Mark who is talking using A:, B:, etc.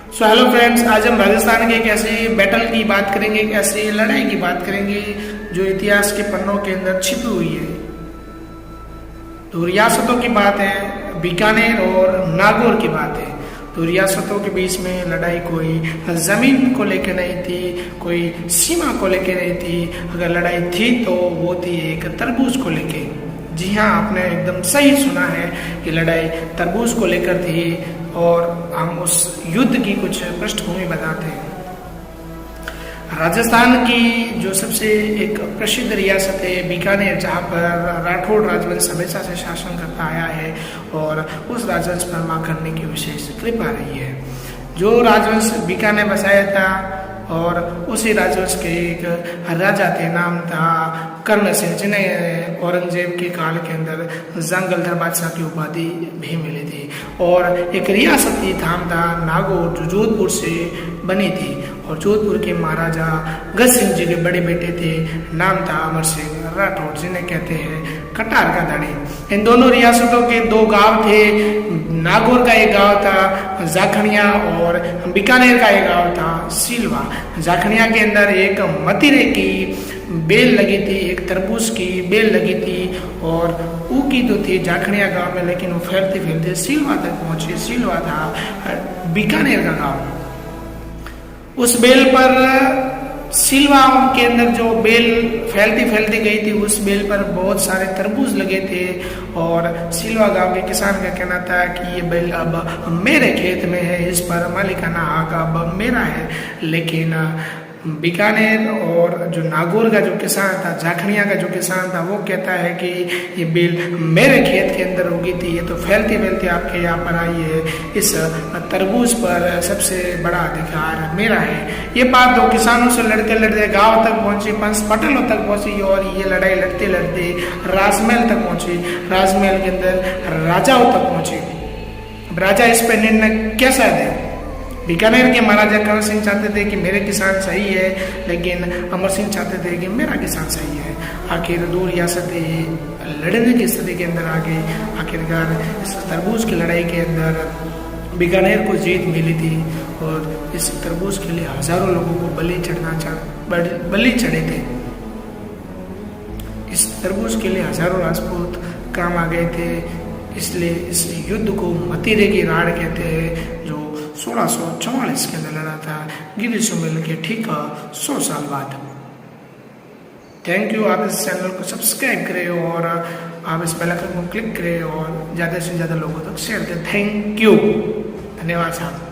A: So hello friends, आज हम राजस्थान के एक ऐसे बैटल की बात करेंगे, एक ऐसी लड़ाई की बात करेंगे जो इतिहास के पन्नों के अंदर छिपी हुई है। तो रियासतों की बात है, बीकानेर और नागौर की बात है। तो रियासतों के बीच में लड़ाई कोई जमीन को लेकर नहीं थी, कोई सीमा को लेकर नहीं थी। अगर लड़ाई थी तो वो थी एक तरबूज को लेके। जी हाँ, आपने एकदम सही सुना है कि लड़ाई तरबूज को लेकर थी और हम उस युद्ध की कुछ पृष्ठभूमि बताते हैं। राजस्थान की जो सबसे एक प्रसिद्ध रियासत है बीकानेर, जहाँ पर राठौड़ राजवंश हमेशा से शासन करता आया है और उस राजवंश पर मां करने की विशेष कृपा रही है। जो राजवंश बीकानेर बसाया था और उसी राजवंश के एक राजा थे, नाम था कर्ण सिंह, जिन्हें औरंगजेब के काल के अंदर जंगलधर बादशाह की उपाधि भी मिली थी। और एक रियासती धाम था नागौर, जो जोधपुर से बनी थी और जोधपुर के महाराजा गज सिंह जी के बड़े बेटे थे, नाम था अमर सिंह राठौड़, जिन्हें कहते हैं कटार का धनी। इन दोनों रियासतों के दो गांव थे। नागौर का एक गांव था जाखनिया और बीकानेर का एक गांव था सिलवा। जाखनिया के अंदर एक मतीरे की बेल लगी थी, एक तरबूज की बेल लगी थी और ऊकी तो थी जाखनिया गांव में, लेकिन वो फैलते फैलते सिलवा तक पहुंचे। सिलवा था बीकानेर का गांव। उस बेल पर सिलवा के अंदर जो बेल फैलती फैलती गई थी, उस बेल पर बहुत सारे तरबूज लगे थे और सिलवा गांव के किसान का कहना था कि ये बेल अब मेरे खेत में है, इस पर मालिकाना हक अब मेरा है। लेकिन बीकानेर और जो नागौर का जो किसान था, जाखनिया का जो किसान था, वो कहता है कि ये बेल मेरे खेत के अंदर उगी थी, ये तो फैलती फैलती आपके यहाँ पर आई है, इस तरबूज पर सबसे बड़ा अधिकार मेरा है। ये बात दो किसानों से लड़ते लड़ते गांव तक पहुंची, पंचपटलों तक पहुंची और ये लड़ाई लड़ते लड़ते राजमहल तक पहुंची। राजमहल के अंदर राजाओं तक पहुंची। राजा इस पर निर्णय कैसा दे? बीकानेर के महाराजा कर्ण सिंह चाहते थे कि मेरे किसान सही है, लेकिन अमर सिंह चाहते थे कि मेरा किसान सही है। आखिर दो रियासतें लड़ने की स्थिति के अंदर आ गई। आखिरकार इस तरबूज की लड़ाई के अंदर बीकानेर को जीत मिली थी और इस तरबूज के लिए हजारों लोगों को बलि चढ़े थे। इस तरबूज के लिए हजारों राजपूत काम आ गए थे। इसलिए इस युद्ध को मतीरे की राड़ कहते हैं, जो 1644 के अंदर लड़ा था गिरी सुमेल के ठीक 100 साल बाद। Thank you. आप इस चैनल को सब्सक्राइब करें और आप इस बेल आइकन को क्लिक करें और ज़्यादा से ज़्यादा लोगों तक शेयर करें। थैंक यू, धन्यवाद साहब।